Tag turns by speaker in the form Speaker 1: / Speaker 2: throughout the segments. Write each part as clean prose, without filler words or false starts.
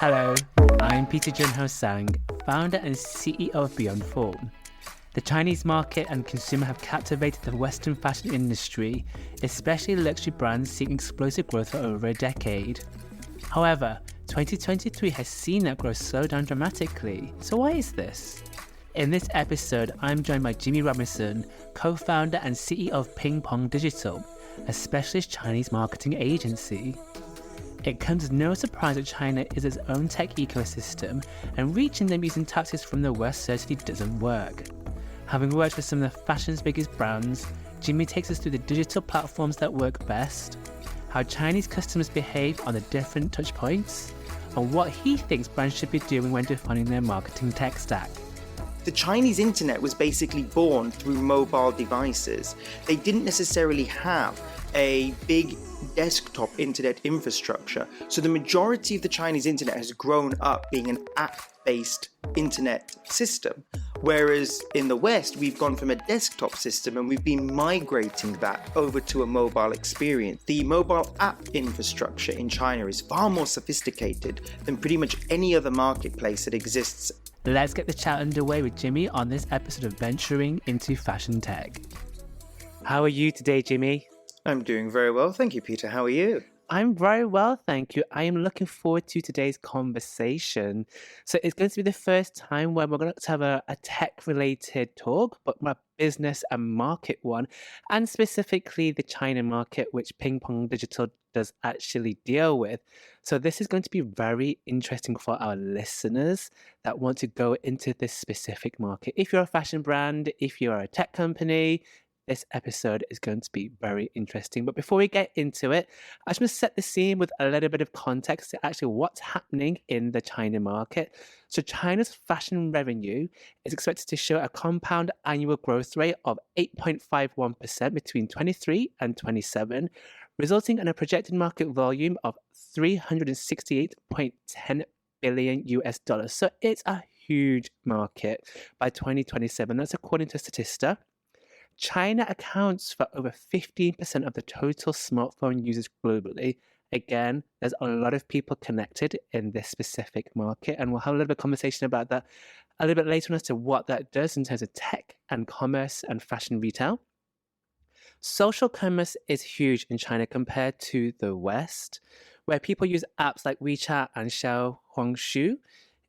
Speaker 1: Hello, I'm Peter Junho Sang, founder and CEO of Beyond Form. The Chinese market and consumer have captivated the Western fashion industry, especially luxury brands seeing explosive growth for over a decade. However, 2023 has seen that growth slow down dramatically. So why is this? In this episode, I'm joined by Jimmy Robinson, co-founder and CEO of Ping Pong Digital, a specialist Chinese marketing agency. It comes as no surprise that China is its own tech ecosystem, and reaching them using tactics from the West certainly doesn't work. Having worked with some of the fashion's biggest brands, Jimmy takes us through the digital platforms that work best, how Chinese customers behave on the different touch points, and what he thinks brands should be doing when defining their marketing tech stack.
Speaker 2: The Chinese internet was basically born through mobile devices. They didn't necessarily have a big desktop internet infrastructure. So the majority of the Chinese internet has grown up being an app-based internet system. Whereas in the West, we've gone from a desktop system and we've been migrating that over to a mobile experience. The mobile app infrastructure in China is far more sophisticated than pretty much any other marketplace that exists.
Speaker 1: Let's get the chat underway with Jimmy on this episode of Venturing into Fashion Tech. How are you today, Jimmy?
Speaker 2: I'm doing very well, thank you, Peter. How are you?
Speaker 1: I'm very well, thank you. I am looking forward to today's conversation. So it's going to be the first time where we're going to have a tech-related talk, but a business and market one, and specifically the China market, which Ping Pong Digital does actually deal with. So this is going to be very interesting for our listeners that want to go into this specific market. If you're a fashion brand, if you're a tech company, this episode is going to be very interesting. But before we get into it, I just want to set the scene with a little bit of context to actually what's happening in the China market. So China's fashion revenue is expected to show a compound annual growth rate of 8.51% between 23 and 27, resulting in a projected market volume of $368.10 billion US dollars. So it's a huge market by 2027. That's according to Statista. China accounts for over 15% of the total smartphone users globally. Again, there's a lot of people connected in this specific market, and we'll have a little bit of conversation about that a little bit later on as to what that does in terms of tech and commerce and fashion retail. Social commerce is huge in China compared to the West, where people use apps like WeChat and Xiaohongshu.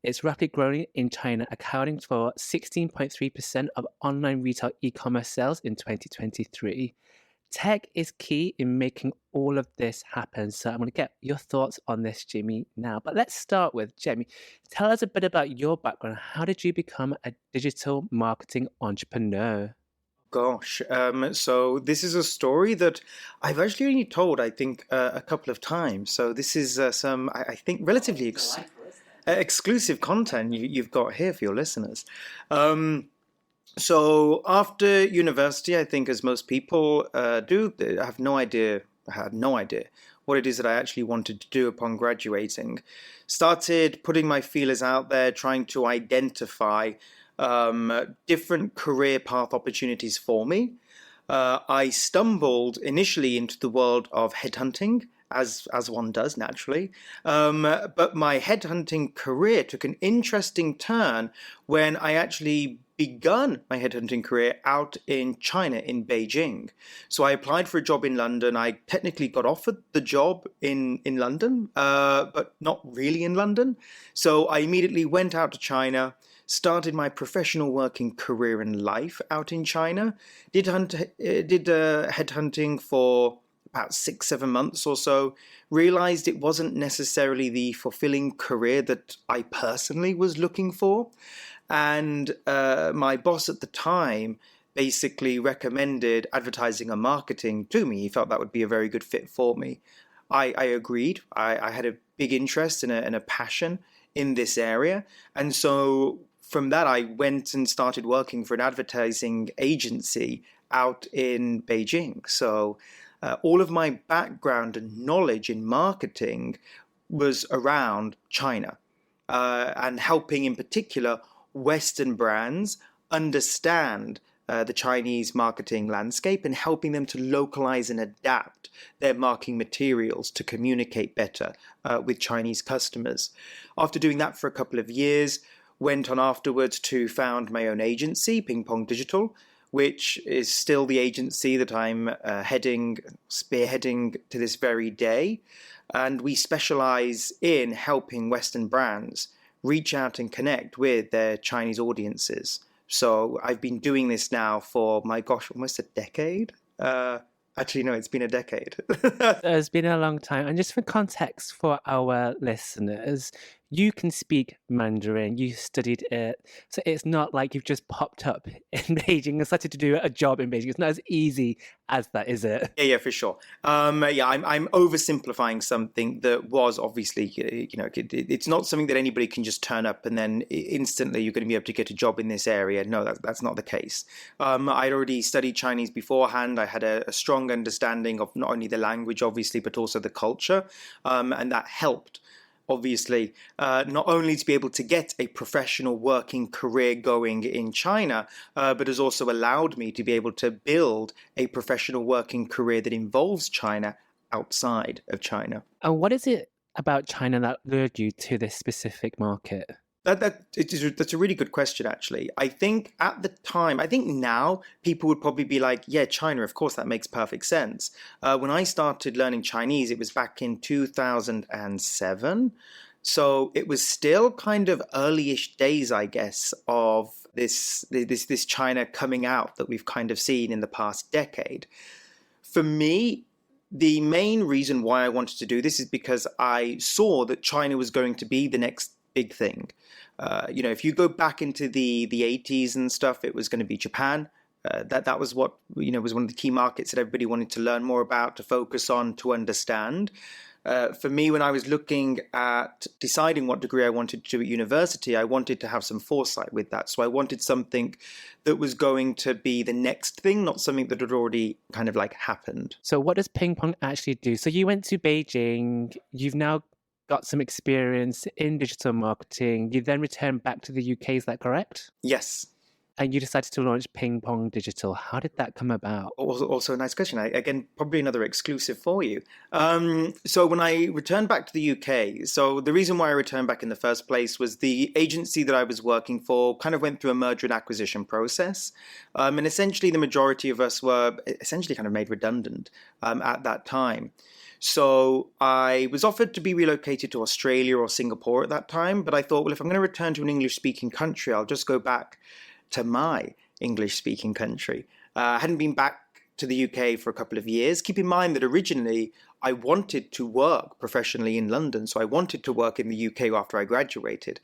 Speaker 1: It's rapidly growing in China, accounting for 16.3% of online retail e-commerce sales in 2023. Tech is key in making all of this happen. So I'm going to get your thoughts on this, Jimmy, now. But let's start with Jimmy. Tell us a bit about your background. How did you become a digital marketing entrepreneur?
Speaker 2: Gosh, so this is a story that I've actually only told, I think, a couple of times. So this is some, I think, relatively exclusive content you've got here for your listeners. So after university, I think as most people do, I had no idea what it is that I actually wanted to do upon graduating. Started putting my feelers out there, trying to identify different career path opportunities for me. I stumbled initially into the world of headhunting, as one does naturally. But my headhunting career took an interesting turn when I actually begun my headhunting career out in China, in Beijing. So I applied for a job in London. I technically got offered the job in London, but not really in London. So I immediately went out to China, started my professional working career and life out in China, did headhunting for about 6-7 months or so, realized it wasn't necessarily the fulfilling career that I personally was looking for. And my boss at the time basically recommended advertising and marketing to me. He felt that would be a very good fit for me. I agreed. I had a big interest and a passion in this area. And so from that, I went and started working for an advertising agency out in Beijing. So all of my background and knowledge in marketing was around China and helping in particular Western brands understand the Chinese marketing landscape and helping them to localize and adapt their marketing materials to communicate better with Chinese customers. After doing that for a couple of years, went on afterwards to found my own agency, Ping Pong Digital, which is still the agency that I'm spearheading to this very day. And we specialize in helping Western brands reach out and connect with their Chinese audiences. So I've been doing this now for, my gosh, almost a decade. Actually, no, it's been a decade.
Speaker 1: It's been a long time. And just for context for our listeners, you can speak Mandarin, you studied it. So it's not like you've just popped up in Beijing and started to do a job in Beijing. It's not as easy as that, is it?
Speaker 2: Yeah, for sure. I'm oversimplifying something that was obviously, it's not something that anybody can just turn up and then instantly you're going to be able to get a job in this area. No, that's not the case. I'd already studied Chinese beforehand. I had a strong understanding of not only the language, obviously, but also the culture. And that helped, obviously, not only to be able to get a professional working career going in China, but has also allowed me to be able to build a professional working career that involves China outside of China.
Speaker 1: And what is it about China that lured you to this specific market?
Speaker 2: That's a really good question, actually. I think at the time, I think now people would probably be like, yeah, China, of course, that makes perfect sense. When I started learning Chinese, it was back in 2007. So it was still kind of early-ish days, I guess, of this China coming out that we've kind of seen in the past decade. For me, the main reason why I wanted to do this is because I saw that China was going to be the next big thing. If you go back into the 80s and stuff, it was going to be Japan. That was what, was one of the key markets that everybody wanted to learn more about, to focus on, to understand. For me, when I was looking at deciding what degree I wanted to do at university, I wanted to have some foresight with that. So I wanted something that was going to be the next thing, not something that had already kind of like happened.
Speaker 1: So what does ping pong actually do? So you went to Beijing, you've now got some experience in digital marketing. You then returned back to the UK, is that correct?
Speaker 2: Yes.
Speaker 1: And you decided to launch Ping Pong Digital. How did that come about?
Speaker 2: Also a nice question. Again, probably another exclusive for you. So when I returned back to the UK, so the reason why I returned back in the first place was the agency that I was working for kind of went through a merger and acquisition process. And essentially the majority of us were essentially kind of made redundant at that time. So I was offered to be relocated to Australia or Singapore at that time, but I thought, well, if I'm going to return to an English-speaking country, I'll just go back to my English-speaking country. I hadn't been back to the UK for a couple of years. Keep in mind that originally I wanted to work professionally in London, so I wanted to work in the UK after I graduated.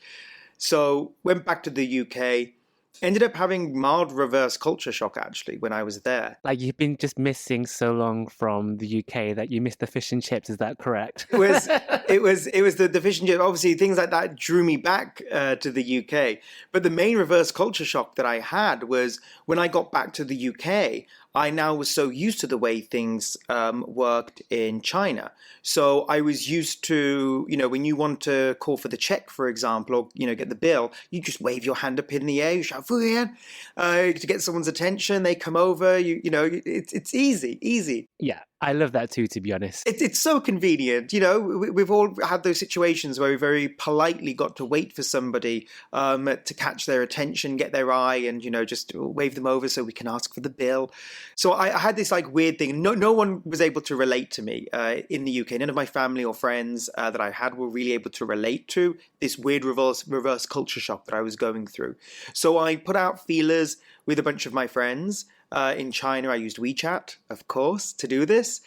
Speaker 2: So went back to the UK. Ended up having mild reverse culture shock, actually, when I was there.
Speaker 1: Like you've been just missing so long from the UK that you missed the fish and chips, is that correct?
Speaker 2: It was the fish and chips. Obviously, things like that drew me back to the UK. But the main reverse culture shock that I had was when I got back to the UK, I now was so used to the way things worked in China. So I was used to, when you want to call for the check, for example, or, get the bill, you just wave your hand up in the air, you shout, Fuyan, to get someone's attention. They come over, it's easy.
Speaker 1: Yeah, I love that too, to be honest.
Speaker 2: It's so convenient. We've all had those situations where we very politely got to wait for somebody to catch their attention, get their eye, and, just wave them over so we can ask for the bill. So I had this like weird thing. No one was able to relate to me in the UK. None of my family or friends that I had were really able to relate to this weird reverse culture shock that I was going through. So I put out feelers with a bunch of my friends. In China, I used WeChat, of course, to do this.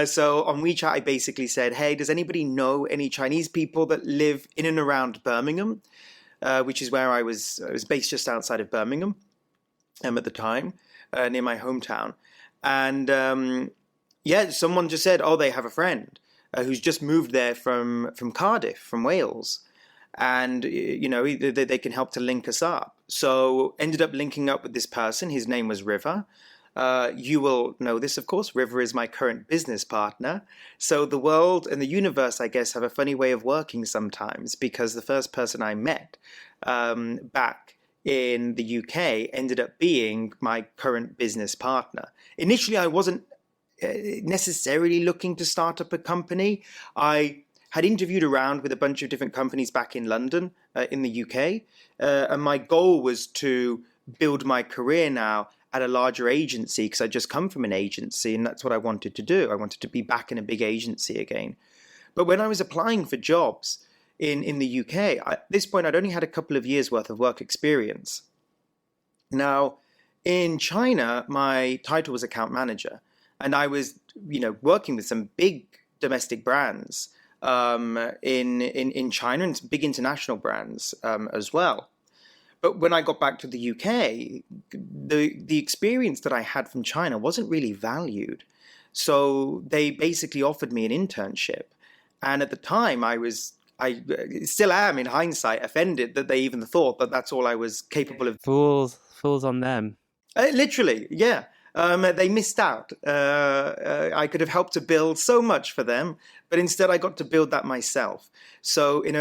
Speaker 2: So on WeChat, I basically said, hey, does anybody know any Chinese people that live in and around Birmingham, which is where I was based just outside of Birmingham at the time, near my hometown. And someone just said, oh, they have a friend who's just moved there from Cardiff, from Wales. And, they can help to link us up. So ended up linking up with this person. His name was River. You will know this, of course. River is my current business partner. So the world and the universe, I guess, have a funny way of working sometimes, because the first person I met back in the UK ended up being my current business partner. Initially, I wasn't necessarily looking to start up a company. I had interviewed around with a bunch of different companies back in London, in the UK, and my goal was to build my career now at a larger agency, because I just come from an agency, and that's what I wanted to do. I wanted to be back in a big agency again. But when I was applying for jobs in the UK, at this point, I'd only had a couple of years worth of work experience. Now, in China, my title was account manager, and I was, working with some big domestic brands in China, and some big international brands as well. But when I got back to the UK, the experience that I had from China wasn't really valued. So they basically offered me an internship. And at the time, I still am, in hindsight, offended that they even thought that that's all I was capable of.
Speaker 1: Fools on them.
Speaker 2: Literally, yeah. They missed out. I could have helped to build so much for them, but instead I got to build that myself. So in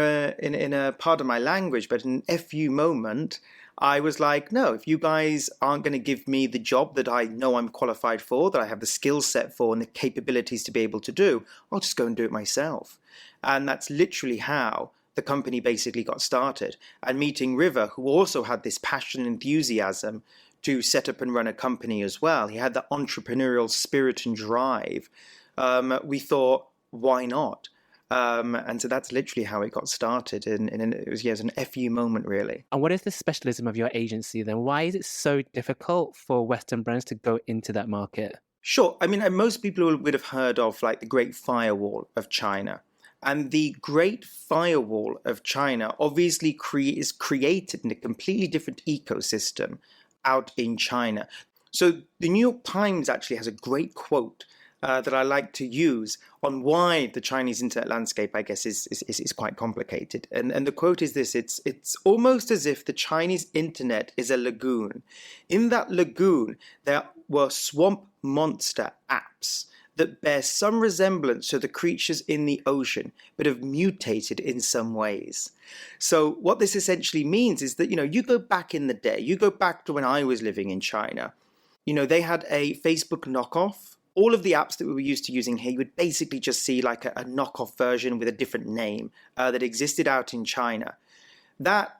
Speaker 2: a part of my language, but in an FU moment, I was like, no, if you guys aren't going to give me the job that I know I'm qualified for, that I have the skill set for and the capabilities to be able to do, I'll just go and do it myself. And that's literally how the company basically got started. And meeting River, who also had this passion and enthusiasm to set up and run a company as well. He had that entrepreneurial spirit and drive. We thought, why not? And so that's literally how it got started. And it was an FU moment, really.
Speaker 1: And what is the specialism of your agency then? Why is it so difficult for Western brands to go into that market?
Speaker 2: Sure. I mean, most people would have heard of like the Great Firewall of China. And the Great Firewall of China obviously is created in a completely different ecosystem out in China. So the New York Times actually has a great quote that I like to use on why the Chinese internet landscape, I guess, is quite complicated. And the quote is this: it's almost as if the Chinese internet is a lagoon. In that lagoon, there were swamp monster apps that bear some resemblance to the creatures in the ocean, but have mutated in some ways. So what this essentially means is that, you go back in the day, you go back to when I was living in China, they had a Facebook knockoff. All of the apps that we were used to using here, you would basically just see like a knockoff version with a different name that existed out in China. That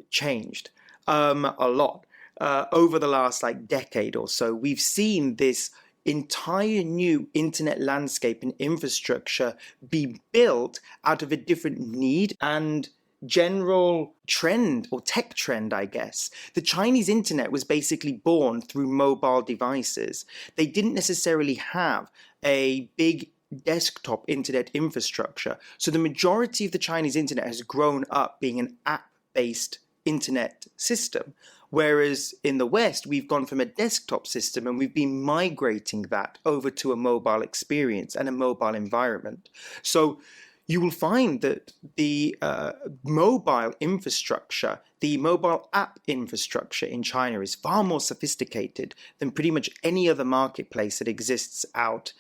Speaker 2: changed a lot. Over the last decade or so, we've seen this entire new internet landscape and infrastructure be built out of a different need and general trend, or tech trend, I guess. The Chinese internet was basically born through mobile devices. They didn't necessarily have a big desktop internet infrastructure. So the majority of the Chinese internet has grown up being an app-based internet system. Whereas in the West, we've gone from a desktop system and we've been migrating that over to a mobile experience and a mobile environment. So you will find that the mobile infrastructure, the mobile app infrastructure in China is far more sophisticated than pretty much any other marketplace that exists out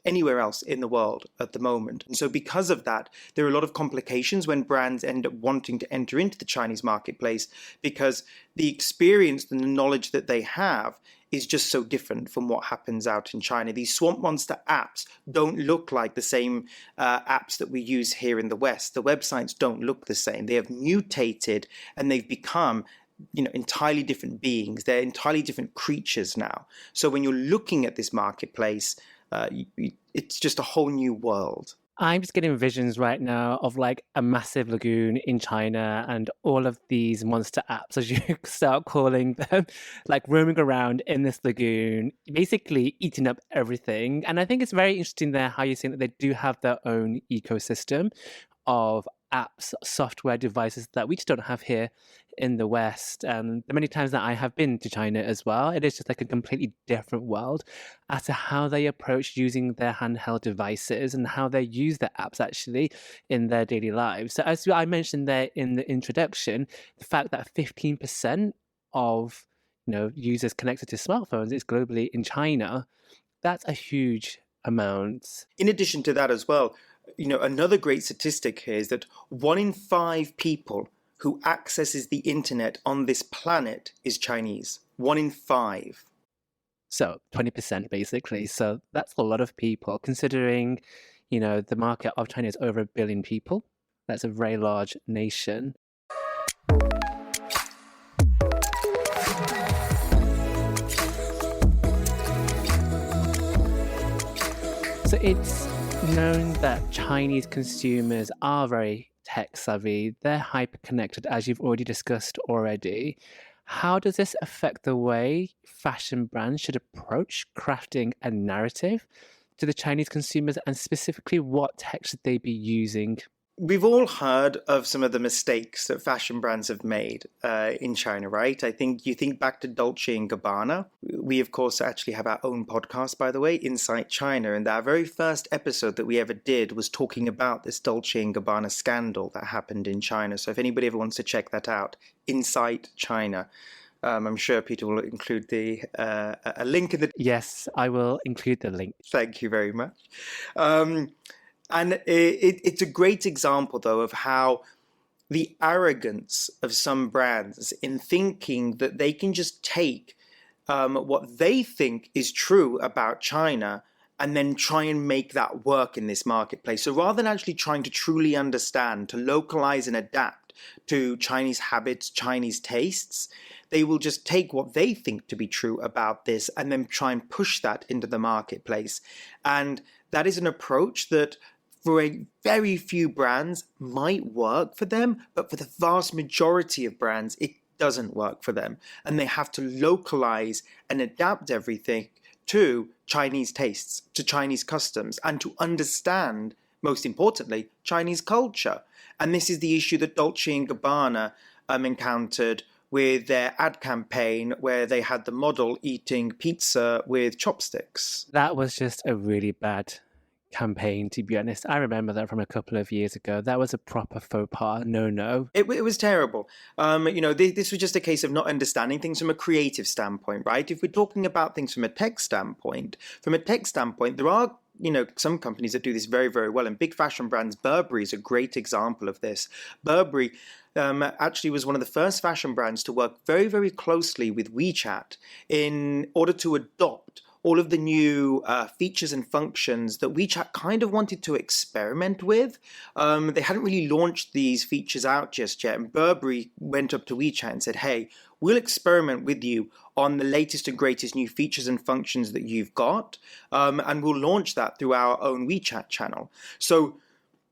Speaker 2: anywhere else in the world at the moment. And so because of that, there are a lot of complications when brands end up wanting to enter into the Chinese marketplace, because the experience and the knowledge that they have is just so different from what happens out in China. These swamp monster apps don't look like the same apps that we use here in the West. The websites don't look the same. They have mutated and they've become entirely different beings. They're entirely different creatures now. So when you're looking at this marketplace, it's just a whole new world.
Speaker 1: I'm just getting visions right now of a massive lagoon in China and all of these monster apps, as you start calling them, roaming around in this lagoon, basically eating up everything. And I think it's very interesting there how you're saying that they do have their own ecosystem of apps, software devices that we just don't have here in the West. And the many times that I have been to China as well, it is just a completely different world as to how they approach using their handheld devices and how they use their apps actually in their daily lives. So as I mentioned there in the introduction, the fact that 15% of users connected to smartphones is globally in China, that's a huge amount.
Speaker 2: In addition to that as well, another great statistic here is that 1 in 5 people who accesses the internet on this planet is Chinese. 1 in 5.
Speaker 1: So 20% basically. So that's a lot of people considering, the market of China is over 1 billion people. That's a very large nation. So it's known that Chinese consumers are very tech savvy. They're hyper connected, as you've already discussed already. How does this affect the way fashion brands should approach crafting a narrative to the Chinese consumers, and specifically what tech should they be using?
Speaker 2: We've all heard of some of the mistakes that fashion brands have made in China, right? I think you think back to Dolce & Gabbana. We, of course, actually have our own podcast, by the way, Inside China. And our very first episode that we ever did was talking about this Dolce & Gabbana scandal that happened in China. So if anybody ever wants to check that out, Inside China. I'm sure Peter will include a link in the...
Speaker 1: Yes, I will include the link.
Speaker 2: Thank you very much. And it's a great example, though, of how the arrogance of some brands in thinking that they can just take what they think is true about China and then try and make that work in this marketplace. So rather than actually trying to truly understand, to localize and adapt to Chinese habits, Chinese tastes, they will just take what they think to be true about this and then try and push that into the marketplace. And that is an approach that for a very few brands might work for them, but for the vast majority of brands, it doesn't work for them. And they have to localize and adapt everything to Chinese tastes, to Chinese customs, and to understand, most importantly, Chinese culture. And this is the issue that Dolce & Gabbana encountered with their ad campaign where they had the model eating pizza with chopsticks.
Speaker 1: That was just a really bad campaign, to be honest. I remember that from a couple of years ago. That was a proper faux pas. No.
Speaker 2: It was terrible. This was just a case of not understanding things from a creative standpoint, right? If we're talking about things from a tech standpoint, there are some companies that do this very, very well. And big fashion brands, Burberry is a great example of this. Burberry actually was one of the first fashion brands to work very, very closely with WeChat in order to adopt all of the new features and functions that WeChat kind of wanted to experiment with. They hadn't really launched these features out just yet. And Burberry went up to WeChat and said, hey, we'll experiment with you on the latest and greatest new features and functions that you've got. And we'll launch that through our own WeChat channel. So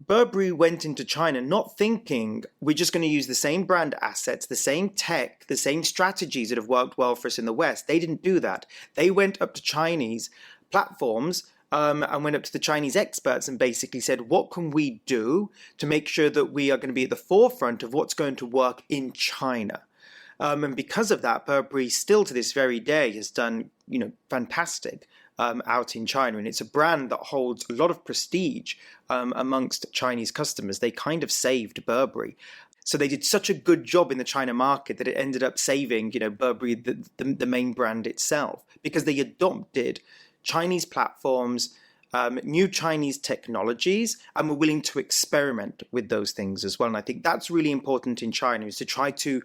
Speaker 2: Burberry went into China not thinking we're just going to use the same brand assets, the same tech, the same strategies that have worked well for us in the West. They didn't do that. They went up to Chinese platforms and went up to the Chinese experts and basically said, what can we do to make sure that we are going to be at the forefront of what's going to work in China? And because of that, Burberry still to this very day has done, fantastic out in China. And it's a brand that holds a lot of prestige amongst Chinese customers. They kind of saved Burberry. So they did such a good job in the China market that it ended up saving, Burberry, the main brand itself, because they adopted Chinese platforms, new Chinese technologies, and were willing to experiment with those things as well. And I think that's really important in China, is to try to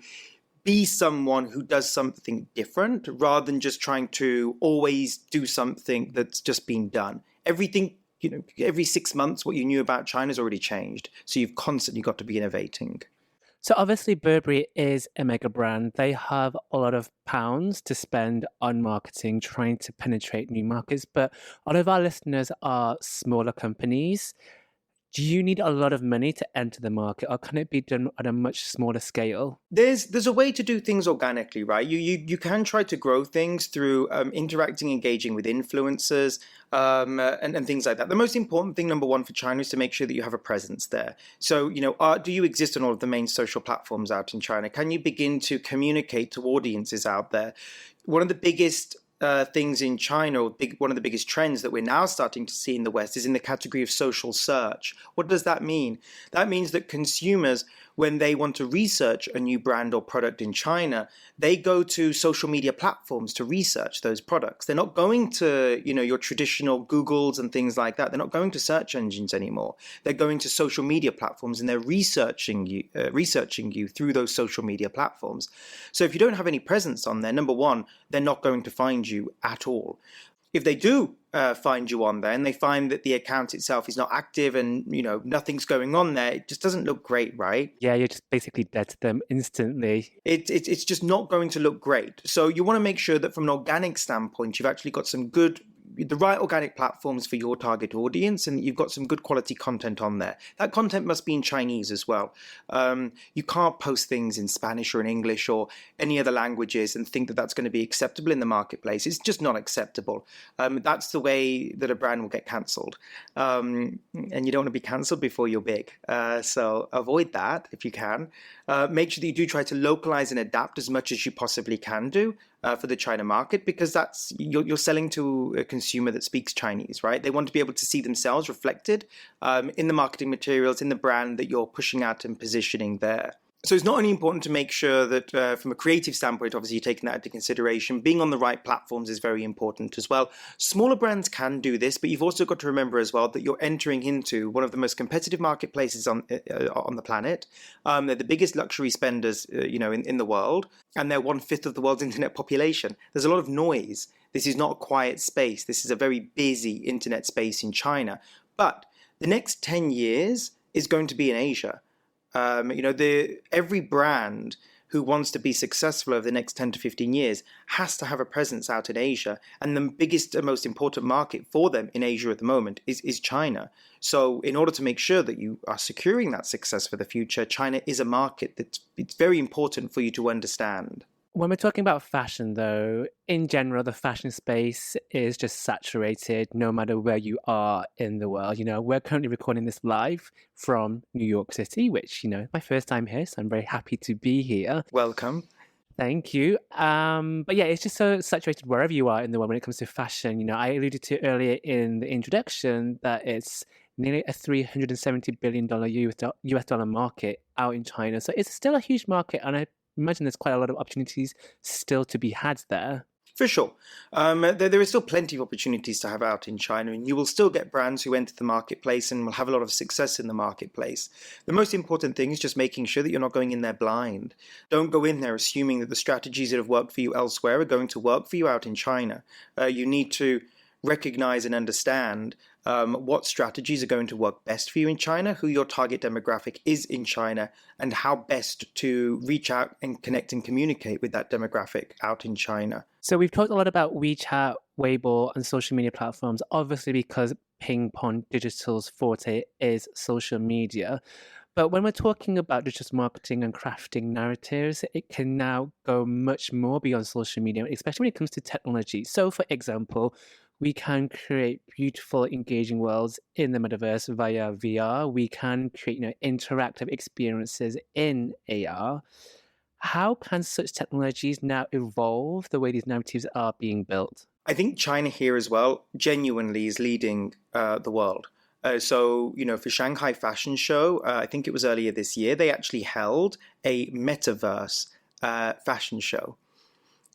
Speaker 2: be someone who does something different rather than just trying to always do something that's just been done. Everything, every 6 months, what you knew about China has already changed. So you've constantly got to be innovating.
Speaker 1: So obviously Burberry is a mega brand. They have a lot of pounds to spend on marketing, trying to penetrate new markets. But a lot of our listeners are smaller companies. Do you need a lot of money to enter the market, or can it be done at a much smaller scale?
Speaker 2: There's a way to do things organically, right? You can try to grow things through interacting, engaging with influencers, and things like that. The most important thing, number one, for China is to make sure that you have a presence there. So, do you exist on all of the main social platforms out in China? Can you begin to communicate to audiences out there? One of the biggest things in China, or one of the biggest trends that we're now starting to see in the West, is in the category of social search. What does that mean? That means that consumers, when they want to research a new brand or product in China, they go to social media platforms to research those products. They're not going to, your traditional Googles and things like that. They're not going to search engines anymore. They're going to social media platforms, and they're researching you through those social media platforms. So if you don't have any presence on there, number one, they're not going to find you at all. If they do find you on there and they find that the account itself is not active and nothing's going on there, it just doesn't look great, right?
Speaker 1: Yeah, you're just basically dead to them instantly.
Speaker 2: It's just not going to look great. So you want to make sure that from an organic standpoint, you've actually got the right organic platforms for your target audience, and you've got some good quality content on there. That content must be in Chinese as well. You can't post things in Spanish or in English or any other languages and think that that's going to be acceptable in the marketplace. It's just not acceptable. That's the way that a brand will get cancelled. And you don't want to be cancelled before you're big. So avoid that if you can. Make sure that you do try to localize and adapt as much as you possibly can do for the China market, because you're selling to a consumer that speaks Chinese, right? They want to be able to see themselves reflected in the marketing materials, in the brand that you're pushing out and positioning there. So it's not only important to make sure that from a creative standpoint, obviously you're taking that into consideration, being on the right platforms is very important as well. Smaller brands can do this, but you've also got to remember as well that you're entering into one of the most competitive marketplaces on the planet. They're the biggest luxury spenders, in the world, and they're 1/5 of the world's internet population. There's a lot of noise. This is not a quiet space. This is a very busy internet space in China. But the next 10 years is going to be in Asia. Every brand who wants to be successful over the next 10 to 15 years has to have a presence out in Asia. And the biggest and most important market for them in Asia at the moment is China. So in order to make sure that you are securing that success for the future, China is a market it's very important for you to understand.
Speaker 1: When we're talking about fashion, though, in general, the fashion space is just saturated no matter where you are in the world. We're currently recording this live from New York City, which, my first time here, so I'm very happy to be here.
Speaker 2: Welcome.
Speaker 1: Thank you. But yeah, it's just so saturated wherever you are in the world when it comes to fashion. I alluded to earlier in the introduction that it's nearly a $370 billion US dollar market out in China. So it's still a huge market, and I imagine there's quite a lot of opportunities still to be had there.
Speaker 2: For sure. There is still plenty of opportunities to have out in China, and you will still get brands who enter the marketplace and will have a lot of success in the marketplace. The most important thing is just making sure that you're not going in there blind. Don't go in there assuming that the strategies that have worked for you elsewhere are going to work for you out in China. You need to recognize and understand what strategies are going to work best for you in China, who your target demographic is in China, and how best to reach out and connect and communicate with that demographic out in China.
Speaker 1: So we've talked a lot about WeChat, Weibo, and social media platforms, obviously because Ping Pong Digital's forte is social media. But when we're talking about just marketing and crafting narratives, it can now go much more beyond social media, especially when it comes to technology. So, for example, we can create beautiful, engaging worlds in the metaverse via VR. We can create, interactive experiences in AR. How can such technologies now evolve the way these narratives are being built?
Speaker 2: I think China here as well genuinely is leading the world. So, for Shanghai Fashion Show, I think it was earlier this year, they actually held a metaverse fashion show.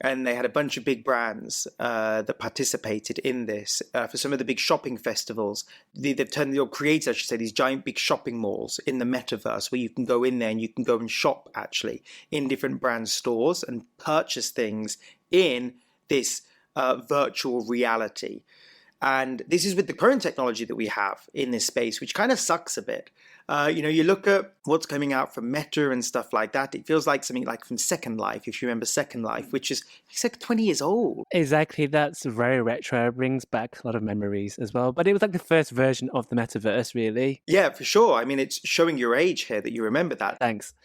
Speaker 2: And they had a bunch of big brands that participated in this. For some of the big shopping festivals, they've turned your creators, I should say, these giant big shopping malls in the metaverse where you can go in there and you can go and shop actually in different brand stores and purchase things in this virtual reality. And this is with the current technology that we have in this space, which kind of sucks a bit. You look at what's coming out from Meta and stuff like that. It feels like something like from Second Life, if you remember Second Life, which is it's like 20 years old.
Speaker 1: Exactly. That's very retro. It brings back a lot of memories as well. But it was like the first version of the metaverse, really.
Speaker 2: Yeah, for sure. I mean, it's showing your age here that you remember that.
Speaker 1: Thanks.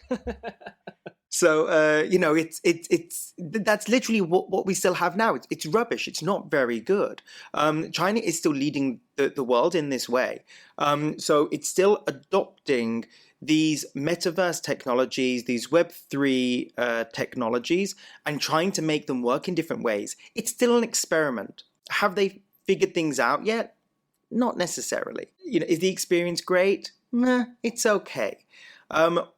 Speaker 2: So it's that's literally what we still have now. It's rubbish. It's not very good. China is still leading the world in this way. So it's still adopting these metaverse technologies, these Web3 technologies, and trying to make them work in different ways. It's still an experiment. Have they figured things out yet? Not necessarily. Is the experience great? Nah, it's okay.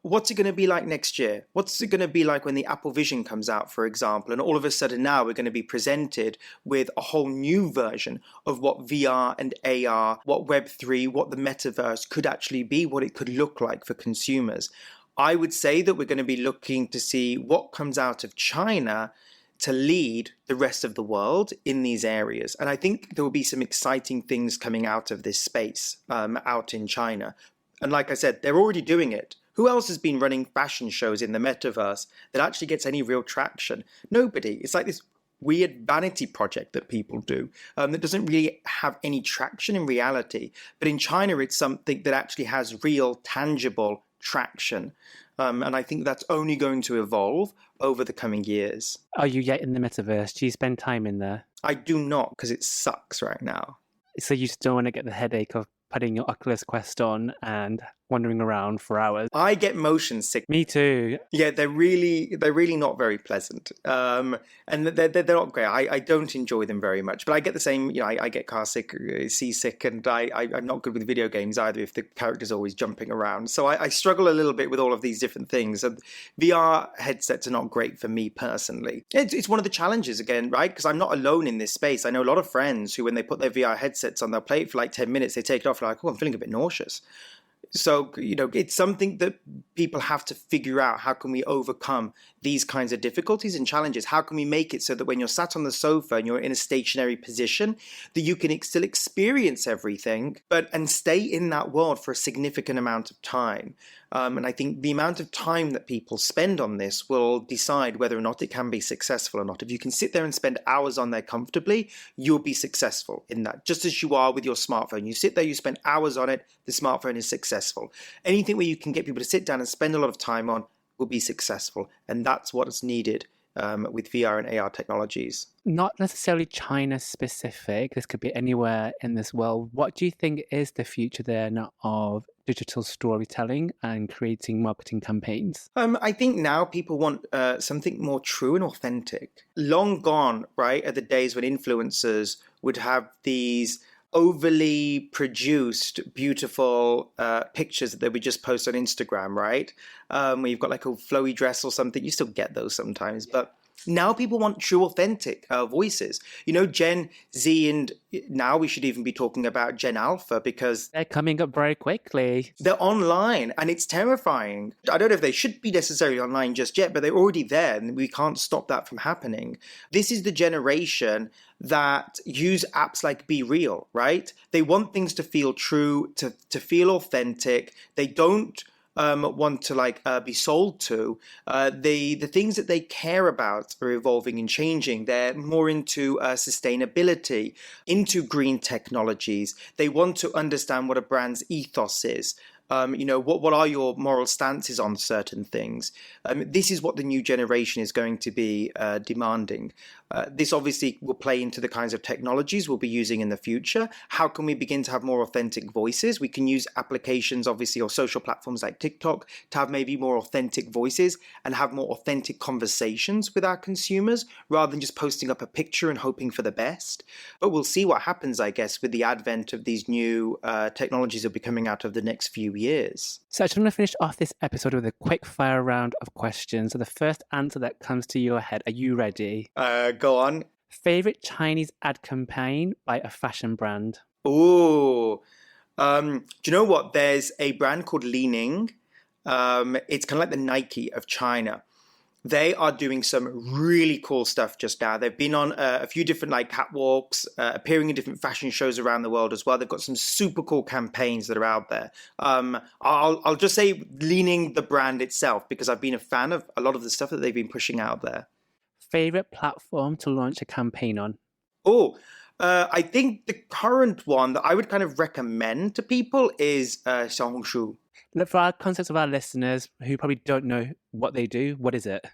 Speaker 2: What's it going to be like next year? What's it going to be like when the Apple Vision comes out, for example? And all of a sudden now we're going to be presented with a whole new version of what VR and AR, what Web3, what the metaverse could actually be, what it could look like for consumers. I would say that we're going to be looking to see what comes out of China to lead the rest of the world in these areas. And I think there will be some exciting things coming out of this space out in China. And like I said, they're already doing it. Who else has been running fashion shows in the metaverse that actually gets any real traction? Nobody. It's like this weird vanity project that people do that doesn't really have any traction in reality. But in China, it's something that actually has real, tangible traction. And I think that's only going to evolve over the coming years.
Speaker 1: Are you yet in the metaverse? Do you spend time in there?
Speaker 2: I do not, because it sucks right now.
Speaker 1: So you still want to get the headache of putting your Oculus Quest on and wandering around for hours?
Speaker 2: I get motion sick.
Speaker 1: Me too.
Speaker 2: Yeah, they're really not very pleasant, and they're not great. I don't enjoy them very much. But I get the same. I get car sick, seasick, and I'm not good with video games either if the character's always jumping around. So I struggle a little bit with all of these different things. And VR headsets are not great for me personally. It's one of the challenges again, right? Because I'm not alone in this space. I know a lot of friends who, when they put their VR headsets on, they'll play it for like 10 minutes. They take it off, like, oh, I'm feeling a bit nauseous. So, it's something that people have to figure out. How can we overcome these kinds of difficulties and challenges? How can we make it so that when you're sat on the sofa and you're in a stationary position, that you can still experience everything, and stay in that world for a significant amount of time? And I think the amount of time that people spend on this will decide whether or not it can be successful or not. If you can sit there and spend hours on there comfortably, you'll be successful in that, just as you are with your smartphone. You sit there, you spend hours on it, the smartphone is successful. Anything where you can get people to sit down and spend a lot of time on will be successful. And that's what is needed with VR and AR technologies.
Speaker 1: Not necessarily China specific. This could be anywhere in this world. What do you think is the future then of digital storytelling and creating marketing campaigns?
Speaker 2: I think now people want something more true and authentic. Long gone, right, are the days when influencers would have these overly produced, beautiful pictures that they would just post on Instagram, right? Where you've got like a flowy dress or something. You still get those sometimes, but now people want true, authentic voices. Gen Z, and now we should even be talking about Gen Alpha, because
Speaker 1: they're coming up very quickly.
Speaker 2: They're online, and it's terrifying. I don't know if they should be necessarily online just yet, but they're already there, and we can't stop that from happening. This is the generation that use apps like Be Real, right? They want things to feel true, to feel authentic. They don't want to be sold to. The things that they care about are evolving and changing. They're more into sustainability, into green technologies. They want to understand what a brand's ethos is. What are your moral stances on certain things? This is what the new generation is going to be demanding. This obviously will play into the kinds of technologies we'll be using in the future. How can we begin to have more authentic voices? We can use applications, obviously, or social platforms like TikTok to have maybe more authentic voices and have more authentic conversations with our consumers, rather than just posting up a picture and hoping for the best. But we'll see what happens, I guess, with the advent of these new technologies that will be coming out of the next few years.
Speaker 1: So I just want to finish off this episode with a quick fire round of questions. So the first answer that comes to your head, are you ready?
Speaker 2: Go on.
Speaker 1: Favorite Chinese ad campaign by a fashion brand?
Speaker 2: Ooh. Do you know what? There's a brand called Li-Ning. It's kind of like the Nike of China. They are doing some really cool stuff just now. They've been on a few different catwalks, appearing in different fashion shows around the world as well. They've got some super cool campaigns that are out there. I'll just say Li-Ning, the brand itself, because I've been a fan of a lot of the stuff that they've been pushing out there.
Speaker 1: Favorite platform to launch a campaign on?
Speaker 2: I think the current one that I would kind of recommend to people is Xiaohongshu.
Speaker 1: Look, for our context of our listeners who probably don't know what they do, what is it?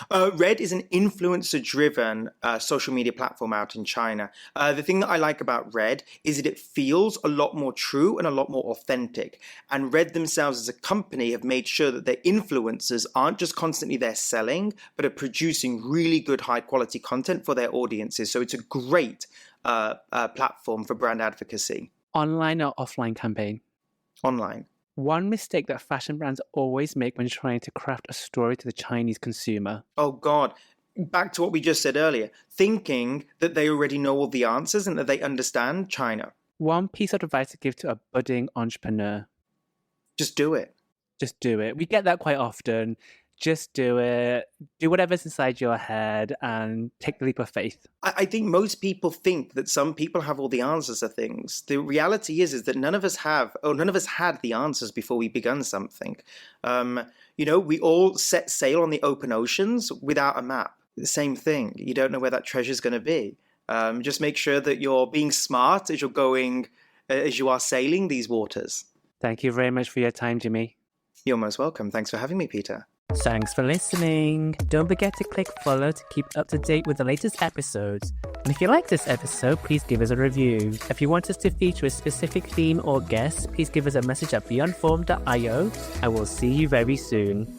Speaker 2: Red is an influencer-driven social media platform out in China. The thing that I like about Red is that it feels a lot more true and a lot more authentic. And Red themselves as a company have made sure that their influencers aren't just constantly there selling, but are producing really good high-quality content for their audiences. So it's a great platform for brand advocacy.
Speaker 1: Online or offline campaign?
Speaker 2: Online.
Speaker 1: One mistake that fashion brands always make when trying to craft a story to the Chinese consumer.
Speaker 2: Oh, God. Back to what we just said earlier, thinking that they already know all the answers and that they understand China.
Speaker 1: One piece of advice to give to a budding entrepreneur.
Speaker 2: Just do it.
Speaker 1: Just do it. We get that quite often. Just do it. Do whatever's inside your head and take the leap of faith.
Speaker 2: I think most people think that some people have all the answers to things. The reality is that none of us have, or none of us had the answers before we begun something. We all set sail on the open oceans without a map. The same thing. You don't know where that treasure is going to be. Just make sure that you're being smart as you are sailing these waters.
Speaker 1: Thank you very much for your time, Jimmy.
Speaker 2: You're most welcome. Thanks for having me, Peter.
Speaker 1: Thanks for listening. Don't forget to click follow to keep up to date with the latest episodes. And if you like this episode, please give us a review. If you want us to feature a specific theme or guest, please give us a message at beyondform.io. I will see you very soon.